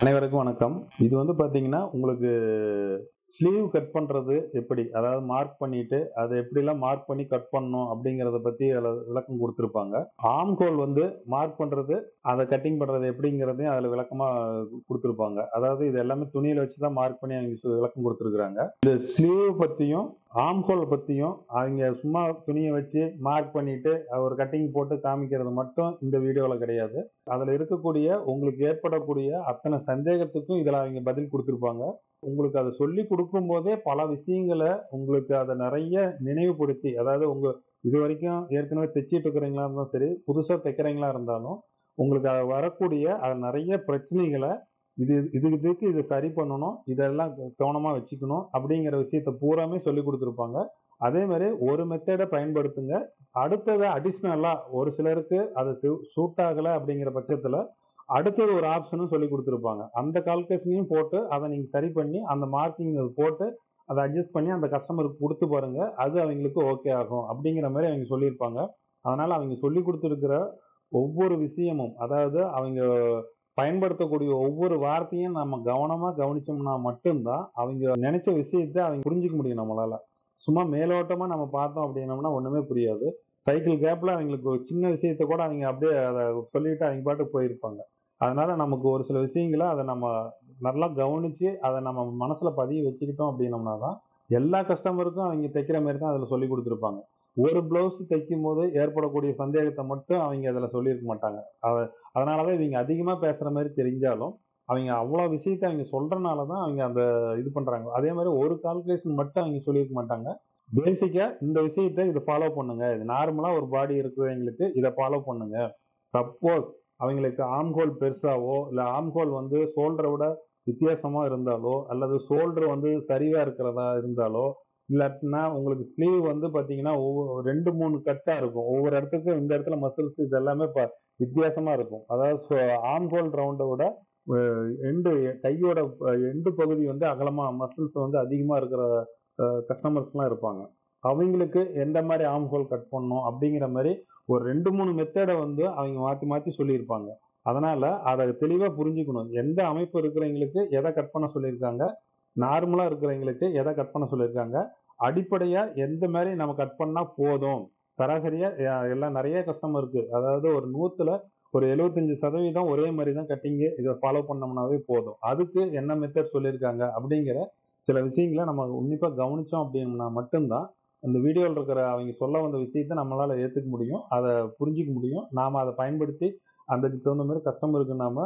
அனைவருக்கும் வணக்கம். இது வந்து பார்த்தீங்கன்னா, உங்களுக்கு ஸ்லீவ் கட் பண்றது எப்படி? அதாவது மார்க் பண்ணிட்டு, அத எப்படிலாம் மார்க் பண்ணி கட் பண்ணணும் அப்படிங்கிறத பத்தி அதுல விளக்கம் குடுத்திருப்பாங்க. ஆர்ம் ஹோல் வந்து மார்க் பண்றது, அத கட்டிங் பண்றது எப்படிங்கிறதையும் அதுல விளக்கமா குடுத்திருப்பாங்க. அதாவது இது எல்லாமே துணியில வச்சு தான் மார்க் பண்ணி அவிங்க விளக்கம் குடுத்திருக்காங்க. இந்த ஸ்லீவ் பத்தியும், ஆர்ம் ஹோல் பத்தியும் அவிங்க சும்மா துணிய வச்சு மார்க் பண்ணிட்டு, ஒரு கட்டிங் போட்டு காமிக்கிறது மட்டும் இந்த வீடியோல கிடையாது. அதுல இருக்கக்கூடிய உங்களுக்கு ஏற்படக்கூடிய அத்தனை சந்தேகத்துக்கும் இதுல அவிங்க பதில் குடுத்திருப்பாங்க. உங்களுக்கு அத சொல்லிக் குடுக்கும்போதே பல விஷயங்கள உங்களுக்கு அத நெறைய நினைவுபடுத்தி, அதாவது இதுவரைக்கும் ஏற்கனவே தச்சுட்டு இருக்கிறவங்களா இருந்தாலும் சரி, புதுசா தைக்கிறவங்களா இருந்தாலும், உங்களுக்கு வரக்கூடிய நெறைய பிரச்சனைகள இதுக்கு இத சரி பண்ணணும். இதெல்லாம் கவனமா வச்சுக்கணும். அப்படிங்கிற விஷயத்த பூராமே சொல்லிக் குடுத்திருப்பாங்க. அதே மாரி ஒரு மெத்தேட பயன்படுத்துங்க. அடுத்தது அடிஷனலா ஒரு சிலருக்கு அது சூட் ஆகல அப்படிங்கிற பட்சத்துல, அடுத்தது ஒரு ஆப்ஷனும் சொல்லிக் குடுத்திருப்பாங்க. அந்த கால்குலேஷனையும் போட்டு, அத நீங்க சரி பண்ணி, அந்த மார்க்கிங் போட்டு, அத அட்ஜஸ்ட் பண்ணி அந்த கஸ்டமருக்கு குடுத்து பாருங்க. அது அவிங்களுக்கு ஓகே ஆகும். அப்படிங்கிற மாரி அவிங்க சொல்லியிருப்பாங்க. அதனால அவிங்க சொல்லிக் குடுத்திருக்கிற ஒவ்வொரு விஷயமும், அதாவது அவிங்க பயன்படுத்தக்கூடிய ஒவ்வொரு வார்த்தையும் நம்ம கவனமா கவனிச்சோம்னா மட்டும் தான், அவிங்க நெனைச்ச விஷயத்த அவிங்க புரிஞ்சுக்க முடியும் நம்மளால. சும்மா மேலோட்டமா நம்ம பார்த்தோம் அப்படின்னம்னா ஒண்ணுமே புரியாது. சைக்கிள் கேப்ல அவிங்களுக்கு ஒரு சின்ன விஷயத்த கூட அவிங்க அப்படியே அத சொல்லிட்டு அவிங்க பாட்டுக்கு போயிருப்பாங்க. அதனால நமக்கு ஒரு சில விஷயங்கள அத நம்ம நல்லா கவனிச்சு, அத நம்ம மனசுல பதிய வச்சுக்கிட்டோம் அப்படின்னம்னா தான், எல்லா கஸ்டமருக்கும் அவிங்க தைக்கிற மாரி தான் அதுல சொல்லிக் குடுத்திருப்பாங்க. ஒரு ப்ளவுஸ் தைக்கும்போது ஏற்படக்கூடிய சந்தேகத்த மட்டும் அவிங்க அதுல சொல்லியிருக்க மாட்டாங்க. அத அதனால தான் இவிங்க அதிகமா பேசுற மாரி தெரிஞ்சாலும், அவிங்க அவ்வளோ விஷயத்த அவிங்க சொல்றனால தான் அவிங்க அந்த இது பண்றாங்க. அதே மாரி ஒரு கால்குலேஷன் மட்டும் அவிங்க சொல்லியிருக்க மாட்டாங்க. பேசிக்கா இந்த விஷயத்த இத ஃபாலோ பண்ணுங்க. இது நார்மலா ஒரு பாடி இருக்கிறவங்களுக்கு இத ஃபாலோ பண்ணுங்க. சப்போஸ் அவங்களுக்கு ஆர்ம் ஹோல் பெருசாவோ, இல்ல ஆர்ம் ஹோல் வந்து ஷோல்டர விட வித்தியாசமா இருந்தாலோ, அல்லது ஷோல்டர் வந்து சரிவா இருக்கிறதா இருந்தாலோ, இல்லாட்டினா உங்களுக்கு ஸ்லீவ் வந்து பார்த்தீங்கன்னா, 2, 3 கட்டா இருக்கும். ஒவ்வொரு இடத்துக்கும் இந்த இடத்துல மசில்ஸ் இது எல்லாமே வித்தியாசமா இருக்கும். அதாவது ஆர்ம் ஹோல் ரவுண்ட விட அ எண்டு கையோட எண்டு பகுதி வந்து அகலமா மசில்ஸ் வந்து அதிகமா இருக்கிற கஸ்டமர்ஸ்லாம் இருப்பாங்க. அவைங்களுக்கு எந்த மாரி ஆர்ம் ஹோல் கட் பண்ணணும் அப்படிங்கிற மாரி ஒரு 2, 3 மெத்தேட வந்து அவைங்க மாத்தி மாத்தி சொல்லியிருப்பாங்க. அதனால அத தெளிவா புரிஞ்சுக்கணும். எந்த அமைப்பு இருக்கிறவங்களுக்கு எத கட் பண்ண சொல்லியிருக்காங்க, நார்மலா இருக்கிறவங்களுக்கு எத கட் பண்ண சொல்லியிருக்காங்க, அடிப்படையா எந்த மாரி நம்ம கட் பண்ணா போதும். சராசரியா எல்லாம் நெறைய கஸ்டமருக்கு அதாவது ஒரு 100ல ஒரு 75% ஒரே மாரி தான் கட்டிங்கு. இத ஃபாலோ பண்ணோம்னாவே போதும். அதுக்கு என்ன மெத்தட் சொல்லியிருக்காங்க அப்படிங்கிற சில விஷயங்கள நம்ம உன்னிப்பா கவனிச்சோம் அப்படின்னா மட்டும் தான், அந்த வீடியோல இருக்கிற அவைங்க சொல்ல வந்த விஷயத்த நம்மளால ஏத்துக்க முடியும். அத புரிஞ்சுக்க முடியும். நாம அத பயன்படுத்தி அதுக்கு தகுந்த மாரி கஸ்டமருக்கு நாம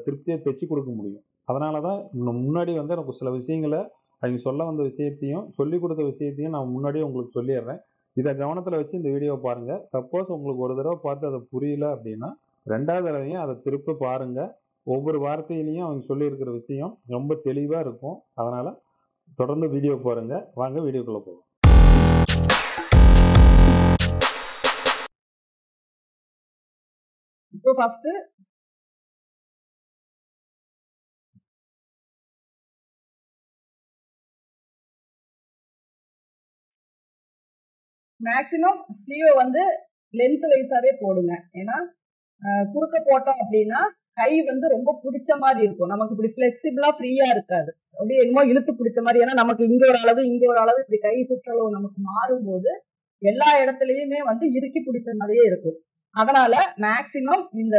திருப்தியா தச்சு குடுக்க முடியும். அதனால தான் முன்னாடி வந்து எனக்கு சில விஷயங்கள அவைங்க சொல்ல வந்த விஷயத்தையும், சொல்லிக் குடுத்த விஷயத்தையும் நான் முன்னாடியே உங்களுக்கு சொல்லிர்றேன். இத கவனத்துல வச்சு இந்த வீடியோவ பாருங்க. சப்போஸ் உங்களுக்கு ஒரு தடவ பார்த்து அது புரியல அப்படின்னா, 2வது தடவையும் அத திருப்பி பாருங்க. ஒவ்வொரு வார்த்தையிலயும் அவங்க சொல்லியிருக்கிற விஷயம் ரொம்ப தெளிவா இருக்கும். அதனால தொடர்ந்து வீடியோ பாருங்க. வாங்க வீடியோக்குள்ள போலாம். இப்போ ஃபர்ஸ்ட் மேக்ஸிமம் ஸ்லீவ் வந்து லென்த் வைஸாவே போடுங்க. ஏன்னா குறுக்க போட்டோம் அப்படின்னா கை வந்து ரொம்ப பிடிச்ச மாதிரி இருக்கும். நமக்கு இப்படி பிளெக்சிபிளா ஃப்ரீயா இருக்காது. அப்படியே என்னமோ இழுத்து பிடிச்ச மாதிரி. ஏன்னா நமக்கு இங்க ஒரு அளவு இங்க ஒரு அளவு இப்படி கை சுற்றளவு நமக்கு மாறும்போது எல்லா இடத்துலயுமே வந்து இறுக்கி பிடிச்ச மாதிரியே இருக்கும். அதனால மேக்ஸிமம் இந்த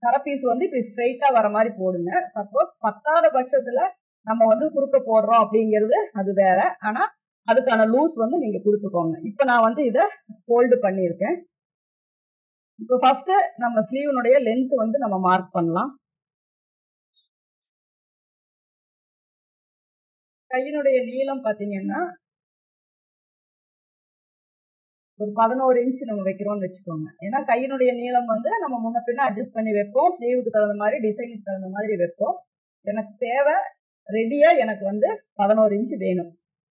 கரப்பீஸ் வந்து இப்படி ஸ்ட்ரைட்டா வர மாதிரி போடுங்க. சப்போஸ் பத்தாத பட்சத்துல நம்ம வந்து குறுக்க போடுறோம் அப்படிங்கிறது அது வேற. ஆனா அதுக்கான லூஸ் வந்து நீங்க கொடுத்துக்கோங்க. இப்ப நான் வந்து இத ஃபோல்டு பண்ணியிருக்கேன். இப்போ ஃபர்ஸ்ட் நம்ம ஸ்லீவனுடைய லென்த் வந்து நம்ம மார்க் பண்ணலாம். கையினுடைய நீளம் பாத்தீங்கன்னா ஒரு 11 இன்ச் நம்ம வைக்கிறோம்னு வச்சுக்கோங்க. ஏன்னா கையினுடைய நீளம் வந்து நம்ம முன்ன பின்ன அட்ஜஸ்ட் பண்ணி வைப்போம். ஸ்லீவுக்கு தகுந்த மாதிரி டிசைனுக்கு தகுந்த மாதிரி வைப்போம். எனக்கு தேவை ரெடியா எனக்கு வந்து 11 இன்ச் வேணும்.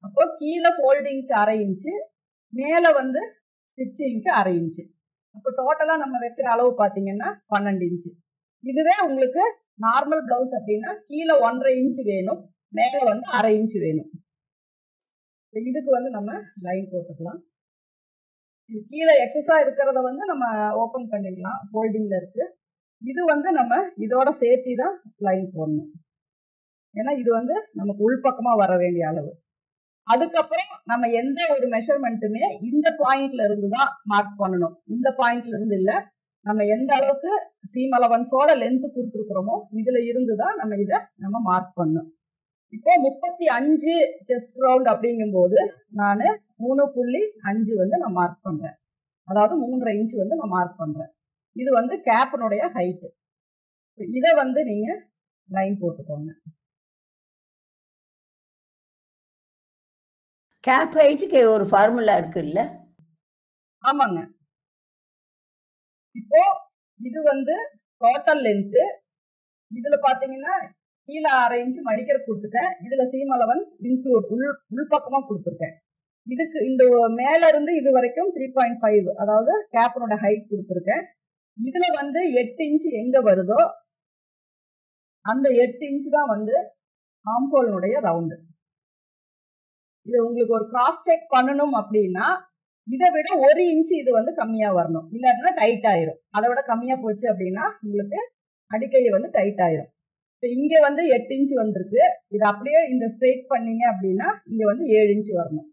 அப்போ கீழே ஃபோல்டிங்க்கு 1/2 இன்ச்சு, மேல வந்து ஸ்டிச்சிங்க்கு 1/2 இன்ச்சு. அப்போ டோட்டலா நம்ம வைக்கிற அளவு பாத்தீங்கன்னா 12 இன்ச்சு. இதுவே உங்களுக்கு நார்மல் பிளவுஸ் அப்படின்னா கீழே 1/2 இன்ச் வேணும், மேல வந்து 1/2 இன்ச் வேணும். இதுக்கு வந்து நம்ம லைன் போட்டுக்கலாம். இது கீழே எக்ஸஸா இருக்கிறத வந்து நம்ம ஓபன் பண்ணிடலாம். ஃபோல்டிங்ல இருக்கு. இது வந்து நம்ம இதோட சேர்த்தி தான் லைன் போடணும். ஏன்னா இது வந்து நமக்கு உள்பக்கமா வர வேண்டிய அளவு. அதுக்கப்புறம் நம்ம எந்த ஒரு மெஷர்மெண்ட்டுமே இந்த பாயிண்ட்ல இருந்து தான் மார்க் பண்ணணும். இந்த பாயிண்ட்ல இருந்து இல்ல. நம்ம எந்த அளவுக்கு சீம் அலவன்ஸோட லென்த் கொடுத்துருக்கிறோமோ இதுல இருந்து தான் நம்ம மார்க் பண்ணணும். இப்போ 35 செஸ்ட் ரவுண்ட் அப்படிங்கும்போது நான் 3.5 வந்து நான் மார்க் பண்றேன். அதாவது 3.5 இன்ச் வந்து நான் மார்க் பண்றேன். இது வந்து கேப்னுடைய ஹைட். இதை வந்து நீங்க லைன் போட்டுக்கோங்க. கேப் ஹைட்டுக்கு ஒரு ஃபார்முலா இருக்குல்ல? ஆமாங்க. இப்போ இது வந்து டோட்டல் லென்த். இதுல பாத்தீங்கன்னா கீழே 1/2 இன்ச் மடிக்கிற கொடுத்துட்டேன். இதுல சீம் அலவன்ஸ் இன்க்ளூட் உள்பக்கமா கொடுத்துருக்கேன். இதுக்கு இந்த மேல இருந்து இது வரைக்கும் 3.5 அதாவது கேப்பனோட ஹைட் கொடுத்துருக்கேன். இதுல வந்து 8 இன்ச் எங்க வருதோ அந்த 8 இன்ச் தான் வந்து ஆம்ஹோலுடைய ரவுண்டு. இது உங்களுக்கு ஒரு கிராஸ் செக் பண்ணணும் அப்படின்னா இதை விட 1 இன்ச் இது வந்து கம்மியா வரணும். இல்லாட்டினா டைட் ஆயிரும். அதை விட கம்மியா போச்சு அப்படின்னா உங்களுக்கு அடிக்கையை வந்து டைட் ஆயிரும். இப்போ இங்க வந்து 8 இன்ச் வந்திருக்கு. இது அப்படியே இந்த ஸ்ட்ரெயிட் பண்ணீங்க அப்படின்னா இங்க வந்து 7 இன்ச் வரணும்.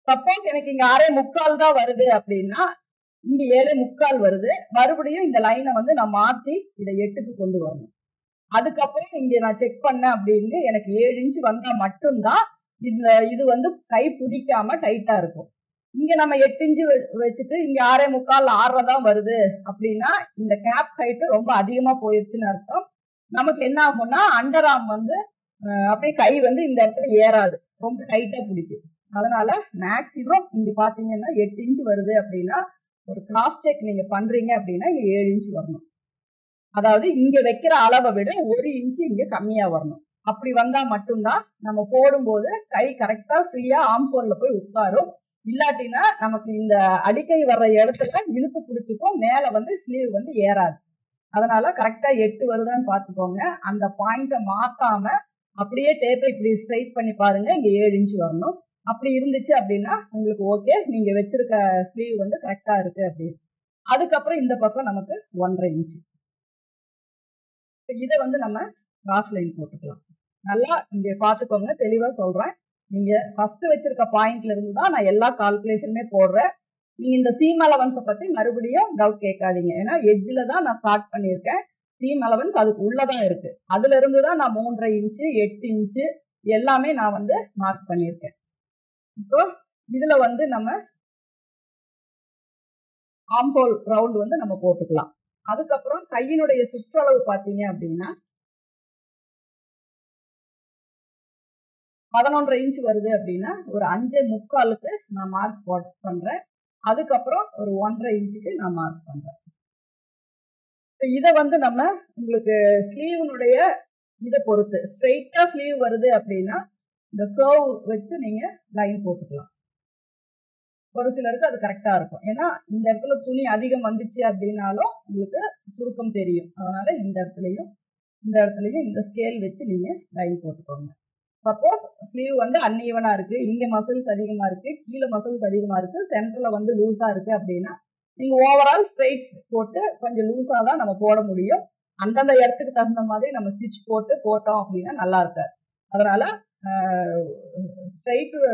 சப்போஸ் எனக்கு இங்க 6.25 தான் வருது அப்படின்னா இங்க 7.25 வருது. மறுபடியும் இந்த லைனை வந்து நான் மாத்தி இதை 8க்கு கொண்டு வரணும். அதுக்கப்புறம் இங்க நான் செக் பண்ணேன் அப்படின்னு எனக்கு 7 இன்ச் வந்தா மட்டும்தான் இது வந்து கை பிடிக்காம டைட்டா இருக்கும். இங்க நம்ம 8 இன்ச் வச்சுட்டு இங்க 6.25 6 தான் வருது அப்படின்னா இந்த கேப் ஹைட் ரொம்ப அதிகமா போயிருச்சுன்னு அர்த்தம். நமக்கு என்ன ஆகும்னா அண்டர் ஆர்ம் வந்து அப்படியே கை வந்து இந்த இடத்துல ஏறாது, ரொம்ப டைட்டா பிடிக்கும். அதனால மேக்சிமம் இங்க பாத்தீங்கன்னா 8 இன்ச் வருது அப்படின்னா ஒரு கிராஸ் செக் நீங்க பண்றீங்க அப்படின்னா இங்க 7 இன்ச் வரணும். அதாவது இங்க வைக்கிற அளவை விட 1 இன்ச் இங்க கம்மியா வரணும். அப்படி வந்தா மட்டும்தான் நம்ம போடும்போது கை கரெக்டா ஃப்ரீயா ஆம்ஹோல்ல போய் உட்காரும். இல்லாட்டினா நமக்கு இந்த அடிக்கை வர்ற இடத்துல இழுத்து பிடிச்சிக்கும், மேல வந்து ஸ்லீவ் வந்து ஏறாது. அதனால கரெக்டா 8 வருதான்னு பாத்துக்கோங்க. அந்த பாயிண்ட மாத்தாம அப்படியே டேப்பை இப்படி ஸ்ட்ரைட் பண்ணி பாருங்க. இங்க 7 இன்ச் வரணும். அப்படி இருந்துச்சு அப்படின்னா உங்களுக்கு ஓகே, நீங்க வச்சிருக்க ஸ்லீவ் வந்து கரெக்டா இருக்கு அப்படின்னு. அதுக்கப்புறம் இந்த பக்கம் நமக்கு 1.5 இன்ச். இதை வந்து நம்ம கிராஸ் லைன் போட்டுக்கலாம். நல்லா இங்க பாத்துக்கோங்க, தெளிவா சொல்றேன். நீங்க ஃபர்ஸ்ட் வச்சிருக்க பாயிண்ட்ல இருந்து தான் நான் எல்லா கால்குலேஷனுமே போடுறேன். நீங்க இந்த சீம் அலவன்ஸை பத்தி மறுபடியும் டவுட் கேட்காதீங்க. ஏன்னா எட்ஜ்ல தான் நான் ஸ்டார்ட் பண்ணியிருக்கேன். சீம் அலவன்ஸ் அதுக்கு உள்ளதான் இருக்கு. அதுல இருந்து தான் நான் 3.5 இன்ச்சு 8 இன்ச்சு எல்லாமே நான் வந்து மார்க் பண்ணியிருக்கேன். இப்போ இதுல வந்து நம்ம ஆம்ஹோல் ரவுண்ட் வந்து நம்ம போட்டுக்கலாம். அதுக்கப்புறம் கையினுடைய சுற்றளவு பாத்தீங்க அப்படின்னா 11.5 இன்ச் வருது அப்படின்னா ஒரு 5.25க்கு நான் மார்க் பண்றேன். அதுக்கப்புறம் ஒரு 1.5 இன்ச்சுக்கு நான் மார்க் பண்றேன். இதை வந்து நம்ம உங்களுக்கு ஸ்லீவனுடைய இதை பொறுத்து ஸ்ட்ரெயிட்டா ஸ்லீவ் வருது அப்படின்னா இந்த கர்வ் வச்சு நீங்க லைன் போட்டுக்கலாம். ஒரு சிலருக்கு அது கரெக்டா இருக்கும். ஏன்னா இந்த இடத்துல துணி அதிகம் வந்துச்சு அப்படின்னாலும் உங்களுக்கு சுருக்கம் தெரியும். அதனால இந்த இடத்துலயும் இந்த ஸ்கேல் வச்சு நீங்க லைன் போட்டுக்கோங்க. சப்போஸ் ஸ்லீவ் வந்து அன்ஈவனா இருக்கு, இங்க மசில்ஸ் அதிகமா இருக்கு, கீழே மசில்ஸ் அதிகமா இருக்கு, சென்டர்ல வந்து லூஸா இருக்கு அப்படின்னா நீங்க ஓவரால் ஸ்ட்ரெயிட்ஸ் போட்டு கொஞ்சம் லூஸா தான் நம்ம போட முடியும். அந்தந்த இடத்துக்கு தகுந்த மாதிரி நம்ம ஸ்டிச் போட்டோம் அப்படின்னா நல்லா இருக்காது. அதனால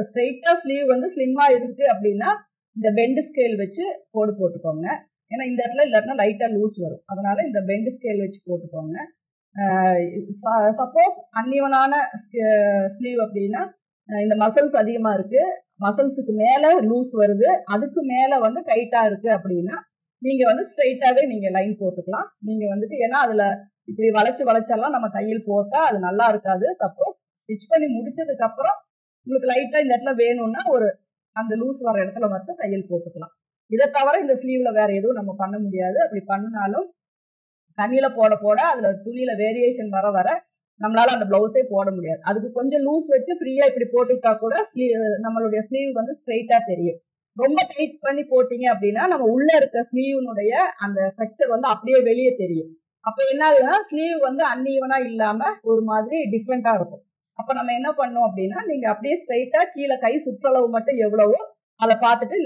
ஸ்ட்ரெயிட்டா ஸ்லீவ் வந்து ஸ்லிம்மா இருக்கு அப்படின்னா இந்த பெண்ட் ஸ்கேல் வச்சு போட்டுக்கோங்க. ஏன்னா இந்த இடத்துல இல்லாட்டினா லைட்டா லூஸ் வரும். அதனால இந்த பெண்ட் ஸ்கேல் வச்சு போட்டுக்கோங்க. சப்போஸ் அன்இவனான ஸ்லீவ் அப்படின்னா இந்த மசில்ஸ் அதிகமா இருக்கு, மசில்ஸுக்கு மேல லூஸ் வருது, அதுக்கு மேல வந்து டைட்டா இருக்கு அப்படின்னா நீங்க வந்து ஸ்ட்ரெயிட்டாவே நீங்க லைன் போட்டுக்கலாம். நீங்க வந்துட்டு ஏன்னா அதுல இப்படி வளைச்செல்லாம் நம்ம தையல் போட்டா அது நல்லா இருக்காது. சப்போஸ் ஸ்டிச் பண்ணி முடிச்சதுக்கு அப்புறம் உங்களுக்கு லைட்டா இந்த இடத்துல வேணும்னா ஒரு அந்த லூஸ் வர இடத்துல மட்டும் தையல் போட்டுக்கலாம். இதை தவிர இந்த ஸ்லீவ்ல வேற எதுவும் நம்ம பண்ண முடியாது. அப்படி பண்ணினாலும் தண்ணியில போட அதுல துணியில வேரியேஷன் வர நம்மளால அந்த பிளவுஸே போட முடியாது. அதுக்கு கொஞ்சம் லூஸ் வச்சு ஃப்ரீயா இப்படி போட்டுட்டா கூட நம்மளுடைய ஸ்லீவ் வந்து ஸ்ட்ரெயிட்டா தெரியும். ரொம்ப டைட் பண்ணி போட்டீங்க அப்படின்னா நம்ம உள்ள இருக்க ஸ்லீவனுடைய அந்த ஸ்ட்ரக்சர் வந்து அப்படியே வெளியே தெரியும். அப்ப என்ன ஆகுதுன்னா ஸ்லீவ் வந்து அன்ஈவனா இல்லாம ஒரு மாதிரி டிஃப்ரெண்டா இருக்கும். அப்ப நம்ம என்ன பண்ணோம் அப்படின்னா நீங்க அப்படியே ஸ்ட்ரெயிட்டா கீழே கை சுற்றளவு மட்டும் எவ்வளவோ அதை பார்த்துட்டு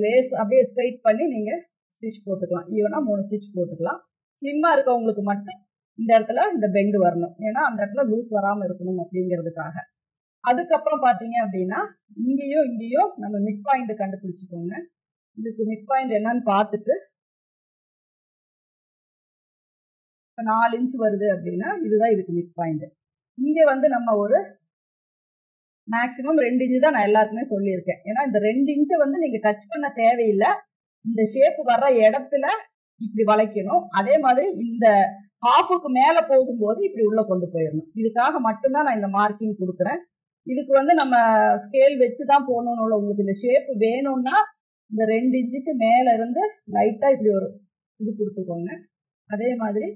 லேஸ் அப்படியே ஸ்ட்ரெயிட் பண்ணி நீங்க ஸ்டிச் போட்டுக்கலாம். ஈவனா 3 ஸ்டிச் போட்டுக்கலாம். ஸ்லிம்மா இருக்கவங்களுக்கு மட்டும் இந்த இடத்துல இந்த பெண்ட் வரணும். ஏன்னா அந்த இடத்துல லூஸ் வராம இருக்கணும் அப்படிங்கிறதுக்காக. அதுக்கப்புறம் பாத்தீங்க அப்படின்னா இங்கேயும் நம்ம மிட் பாயிண்ட் கண்டுபிடிச்சுக்கோங்க. இதுக்கு மிட் பாயிண்ட் என்னன்னு பார்த்துட்டு, இப்ப 4 இன்ச் வருது அப்படின்னா இதுதான் இதுக்கு மிட் பாயிண்ட். இங்க வந்து நம்ம ஒரு மேக்சிமம் 2 இன்ச் தான் நான் எல்லாருக்குமே சொல்லியிருக்கேன். ஏன்னா இந்த 2 இன்ச்சை வந்து நீங்க டச் பண்ண தேவையில்லை. இந்த ஷேப் வர்ற இடத்துல இப்படி வளைக்கணும். அதே மாதிரி இந்த ஹாஃபுக்கு மேல போகும்போது இப்படி உள்ள கொண்டு போயிடணும். இதுக்காக மட்டும்தான் நான் இந்த மார்க்கிங் கொடுக்குறேன். இதுக்கு வந்து நம்ம ஸ்கேல் வச்சுதான் போகணும்னு உங்களுக்கு இந்த ஷேப் வேணும்னா இந்த 2 இன்ச்சுக்கு மேல இருந்து லைட்டா இப்படி ஒரு இது கொடுத்துக்கோங்க. அதே மாதிரி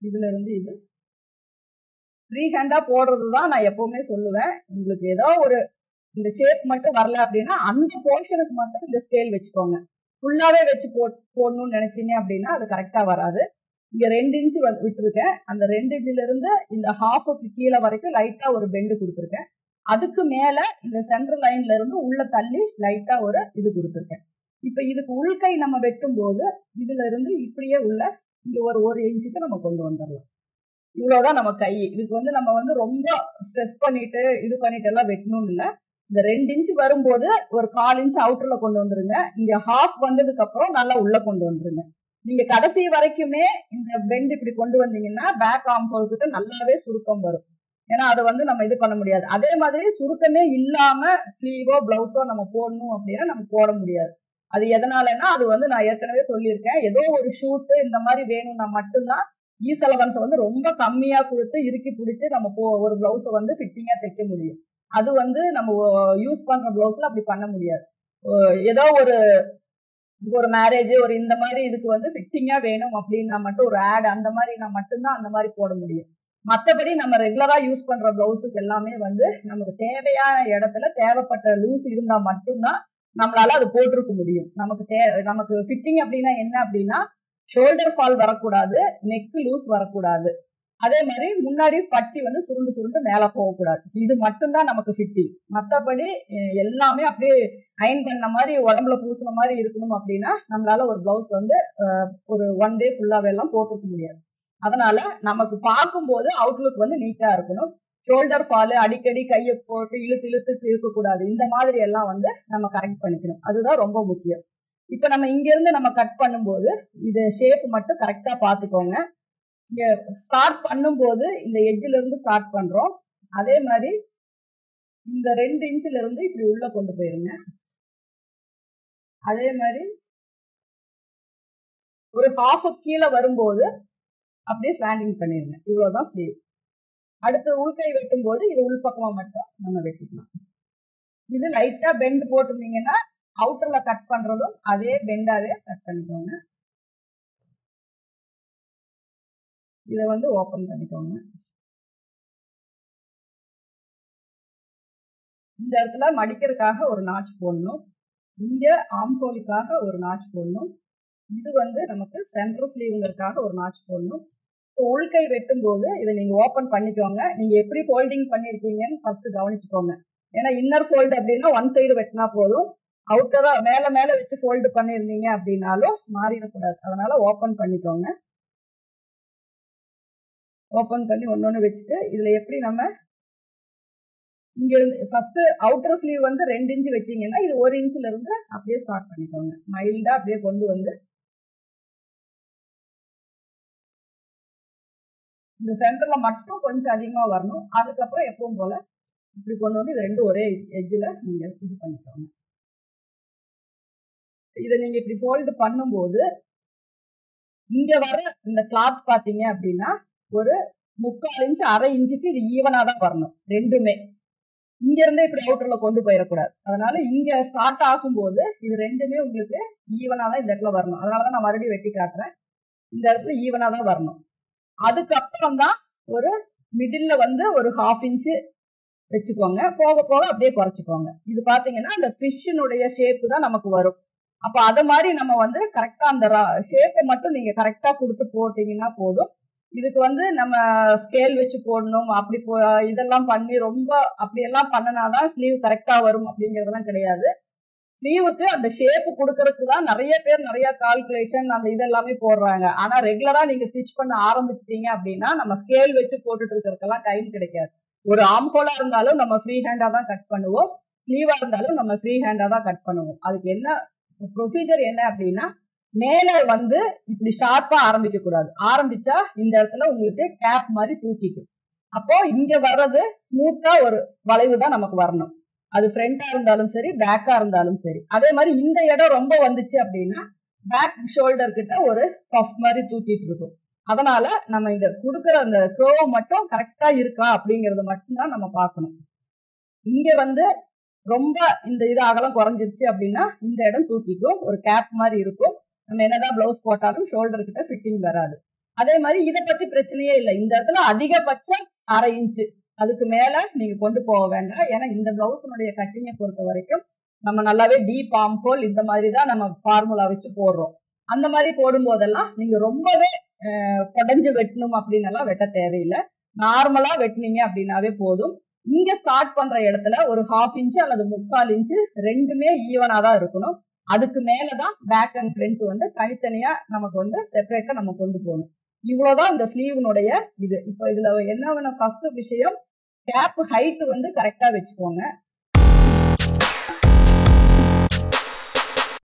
இதுல இருந்து இது ஃப்ரீ ஹேண்டா போடுறதுதான் நான் எப்பவுமே சொல்லுவேன். உங்களுக்கு ஏதோ ஒரு இந்த ஷேப் மட்டும் வரல அப்படின்னா அந்த போர்ஷனுக்கு மட்டும் இந்த ஸ்கேல் வச்சுக்கோங்க. ஃபுல்லாவே வச்சு போடணும்னு நினைச்சீங்க அப்படின்னா அது கரெக்டா வராது. இங்க 2 இன்ச் விட்டுருக்கேன். அந்த 2 இன்ச்ல இருந்து இந்த ஹாஃபுக்கு கீழே வரைக்கும் லைட்டா ஒரு பெண்டு கொடுத்துருக்கேன். அதுக்கு மேல இந்த சென்டர் லைன்ல இருந்து உள்ள தள்ளி லைட்டா ஒரு இது கொடுத்துருக்கேன். இப்ப இதுக்கு உள்கை நம்ம வெட்டும் போது இதுல இருந்து இப்படியே உள்ள இங்க ஒரு இன்ச்சுக்கு நம்ம கொண்டு வந்துடலாம். இவ்வளவுதான் நம்ம கை. இதுக்கு வந்து நம்ம வந்து ரொம்ப ஸ்ட்ரெஸ் பண்ணிட்டு இது பண்ணிட்டு எல்லாம் வெட்டணும்னு இல்லை. இந்த 2 இன்ச் வரும்போது ஒரு 1/4 இன்ச் அவுட்டர்ல கொண்டு வந்துருங்க. இங்க ஹாஃப் வந்ததுக்கு அப்புறம் நல்லா உள்ள கொண்டு வந்துருங்க. நீங்க கடைசி வரைக்குமே இந்த பெண்ட் இப்படி கொண்டு வந்தீங்கன்னா பேக் ஆர்ம் ஹோல் கிட்ட நல்லாவே சுருக்கம் வரும். ஏன்னா அதை வந்து நம்ம இது பண்ண முடியாது. அதே மாதிரி சுருக்கமே இல்லாம ஸ்லீவோ பிளவுஸோ நம்ம போடணும் அப்படின்னா நம்ம போட முடியாது. அது எதனாலன்னா அது வந்து நான் ஏற்கனவே சொல்லியிருக்கேன். ஏதோ ஒரு ஷூட்டு இந்த மாதிரி வேணும்னா மட்டும்தான் ஈசலவன்ஸ் வந்து ரொம்ப கம்மியா கொடுத்து இறுக்கி பிடிச்சி நம்ம ஒரு பிளவுஸை வந்து ஃபிட்டிங்கா தைக்க முடியும். அது வந்து நம்ம யூஸ் பண்ற பிளவுஸ்ல அப்படி பண்ண முடியாது. ஏதோ ஒரு மேரேஜ் ஒரு இந்த மாதிரி இதுக்கு வந்து ஃபிட்டிங்கா வேணும் அப்படின்னா மட்டும் ஒரு ஆட் அந்த மாதிரி நான் மட்டும்தான் அந்த மாதிரி போட முடியும். மற்றபடி நம்ம ரெகுலரா யூஸ் பண்ற பிளவுஸுக்கு எல்லாமே வந்து நமக்கு தேவையான இடத்துல தேவைப்பட்ட லூஸ் இருந்தா மட்டும்தான் நம்மளால அது போட்டிருக்க முடியும். நமக்கு ஃபிட்டிங் அப்படின்னா என்ன அப்படின்னா ஷோல்டர் ஃபால் வரக்கூடாது, நெக் லூஸ் வரக்கூடாது. அதே மாதிரி முன்னாடி பட்டி வந்து சுருண்டு மேல போகக்கூடாது. இது மட்டும்தான் நமக்கு ஃபிட்டிங். மற்றபடி எல்லாமே அப்படியே அயன் பண்ண மாதிரி உடம்புல பூசின மாதிரி இருக்கணும் அப்படின்னா நம்மளால ஒரு பிளவுஸ் வந்து ஒரு 1 டே ஃபுல்லாவே எல்லாம் போட்டுக்க முடியாது. அதனால நமக்கு பார்க்கும்போது அவுட்லுக் வந்து நீட்டா இருக்கணும். ஷோல்டர் ஃபால் அடிக்கடி கையை போட்டு இழுத்து இருக்கக்கூடாது. இந்த மாதிரி எல்லாம் வந்து நம்ம கரெக்ட் பண்ணிக்கணும். அதுதான் ரொம்ப முக்கியம். இப்ப நம்ம இங்க இருந்து நம்ம கட் பண்ணும்போது இது ஷேப் மட்டும் கரெக்டா பாத்துக்கோங்க. இங்க ஸ்டார்ட் பண்ணும்போது இந்த எட்ஜ்ல இருந்து ஸ்டார்ட் பண்றோம். அதே மாதிரி இந்த 2 இன்ச்ல இருந்து இப்படி உள்ள கொண்டு போயிருங்க. அதே மாதிரி ஒரு ஹாஃப் கீழே வரும்போது அப்படியே ஸ்லாண்டிங் பண்ணிருங்க. இவ்வளவுதான் ஸ்லீவ். அடுத்து உள்கை வெட்டும் போது இது உள்பக்கமா மட்டும் நம்ம வெட்டிக்கலாம். இது லைட்டா பெண்ட் போட்டிருந்தீங்கன்னா அவுட்டர்ல கட் பண்றதும் அதே பெண்டாவே கட் பண்ணிக்கோங்க. இதை வந்து ஓபன் பண்ணிக்கோங்க. இந்த இடத்துல மடிக்கிறதுக்காக ஒரு நாட்ச் போடணும். இங்க ஆம்ஹோலுக்காக ஒரு நாட்ச் போடணும். இது வந்து நமக்கு சென்டர் ஸ்லீவ்ங்கிறதுக்காக ஒரு நாட்ச் போடணும். உள்கை வெட்டும் போது இதை நீங்க ஓபன் பண்ணிக்கோங்க. நீங்க எப்படி ஃபோல்டிங் பண்ணிருக்கீங்கன்னு ஃபர்ஸ்ட் கவனிச்சுக்கோங்க. ஏன்னா இன்னர் ஃபோல்டு அப்படின்னா ஒன் சைடு வெட்டினா போதும். அவுட்டரா மேல வச்சு ஃபோல்டு பண்ணிருந்தீங்க அப்படின்னாலும் மாறிடக்கூடாது. அதனால ஓபன் பண்ணிக்கோங்க. ஓபன் பண்ணி ஒன்னொன்னு வச்சுட்டு இதுல எப்படி நம்ம இங்க ஃபர்ஸ்ட் அவுட்டர் ஸ்லீவ் வந்து 2 இன்ச் வச்சீங்கன்னா இது 1 இன்ச்ல இருந்து அப்படியே ஸ்டார்ட் பண்ணிக்கோங்க. மைல்டா அப்படியே கொண்டு வந்து இந்த சென்டர்ல மட்டும் கொஞ்சம் அதிகமா வரணும். அதுக்கப்புறம் எப்பவும் போல இப்படி கொண்டு வந்து இது ரெண்டும் ஒரே எட்ஜ்ல நீங்க இது பண்ணிக்கோங்க. இதை நீங்க இப்படி ஃபோல்டு பண்ணும்போது இங்க வர இந்த கிளாத் பாத்தீங்க அப்படின்னா ஒரு 3/4 இன்ச் 1/2 இன்ச்சுக்கு இது ஈவனா தான் வரணும். ரெண்டுமே இங்க இருந்தே இப்படி அவுட்டர்ல கொண்டு போயிடக்கூடாது. அதனால இங்க ஸ்டார்ட் ஆகும்போது இது ரெண்டுமே உங்களுக்கு ஈவனா தான் இந்த இடத்துல வரணும். அதனாலதான் நான் மறுபடியும் வெட்டி காட்டுறேன். இந்த இடத்துல ஈவனா தான் வரணும். அதுக்கப்புறம் தான் ஒரு மிடில்ல வந்து ஒரு 1/2 இன்ச் வச்சுக்கோங்க. போக போக அப்படியே குறைச்சிக்கோங்க. இது பாத்தீங்கன்னா அந்த ஃபிஷ்னுடைய ஷேப் தான் நமக்கு வரும். அப்ப அத மாதிரி நம்ம வந்து கரெக்டா அந்த ஷேப்பை மட்டும் நீங்க கரெக்டா கொடுத்து போட்டீங்கன்னா போதும். இதுக்கு வந்து நம்ம ஸ்கேல் வச்சு போடணும் அப்படி இதெல்லாம் பண்ணி ரொம்ப அப்படியெல்லாம் பண்ணினாதான் ஸ்லீவ் கரெக்டா வரும் அப்படிங்கறதெல்லாம் கிடையாது. ஸ்லீவுக்கு அந்த ஷேப் கொடுக்கறதுக்கு தான் நிறைய பேர் நிறைய கால்குலேஷன் அந்த இதெல்லாமே போடுறாங்க. ஆனா ரெகுலரா நீங்க ஸ்டிச் பண்ண ஆரம்பிச்சிட்டீங்க அப்படின்னா நம்ம ஸ்கேல் வச்சு போட்டுட்டு இருக்கிறதுக்கெல்லாம் டைம் கிடைக்காது. ஒரு ஆம்ஹோலா இருந்தாலும் நம்ம ஃப்ரீ ஹேண்டா தான் கட் பண்ணுவோம், ஸ்லீவா இருந்தாலும் நம்ம ஃப்ரீ ஹேண்டா தான் கட் பண்ணுவோம். அதுக்கு என்ன ப்ரொசீஜர் என்ன அப்படின்னா, மேல வந்து இப்படி ஷார்ப்பா ஆரம்பிக்க கூடாது. ஆரம்பிச்சா இந்த இடத்துல உங்களுக்கு கேப் மாதிரி தூக்கிக்கும். அப்போ இங்க வர்றது ஸ்மூத்தா ஒரு வளைவு தான் நமக்கு வரணும். அது ஃப்ரண்டா இருந்தாலும் சரி, பேக்கா இருந்தாலும் சரி. அதே மாதிரி இந்த இடம் ரொம்ப வந்துச்சு அப்படின்னா பேக் ஷோல்டர் கிட்ட ஒரு பஃப் மாதிரி தூக்கிட்டு இருக்கும். அதனால நம்ம இந்த கொடுக்குற அந்த க்ரோவ் மட்டும் கரெக்டா இருக்கா அப்படிங்கறது மட்டும்தான் நம்ம பார்க்கணும். இங்க வந்து ரொம்ப இந்த இது அகலம் குறைஞ்சிருச்சு அப்படின்னா இந்த இடம் தூக்கிக்கும், ஒரு கேப் மாதிரி இருக்கும். நம்ம என்னதான் பிளவுஸ் போட்டாலும் ஷோல்டர் கிட்ட ஃபிட்டிங் வராது. அதே மாதிரி இதை பத்தி பிரச்சனையே இல்லை. இந்த இடத்துல அதிகபட்சம் 1/2 இன்ச்சு, அதுக்கு மேல நீங்க கொண்டு போக வேண்டாம். ஏன்னா இந்த பிளவுஸினுடைய கட்டிங்கை பொறுத்த வரைக்கும் நம்ம நல்லாவே டீப் ஆர்ம் ஹோல் இந்த மாதிரி தான் நம்ம ஃபார்முலா வச்சு போடுறோம். அந்த மாதிரி போடும் போதெல்லாம் நீங்க ரொம்பவே குடஞ்சு வெட்டணும் அப்படின்னு எல்லாம் வெட்ட தேவையில்லை. நார்மலா வெட்டினீங்க அப்படின்னாவே போதும். இங்க ஸ்டார்ட் பண்ற இடத்துல ஒரு 1/2 இன்ச்சு அல்லது 3/4 இன்ச்சு ரெண்டுமே ஈவனா தான் இருக்கணும். அதுக்கு மேலதான் பேக் அண்ட் ஃப்ரண்ட் வந்து தனித்தனியா நமக்கு வந்து செப்பரேட்டா நம்ம கொண்டு போகணும். இவ்வளவுதான் இந்த ஸ்லீவனுடைய இது. இப்போ இதுல என்ன ஃபர்ஸ்ட் விஷயம், கேப் ஹைட் வந்து கரெக்டா வச்சுக்கோங்க.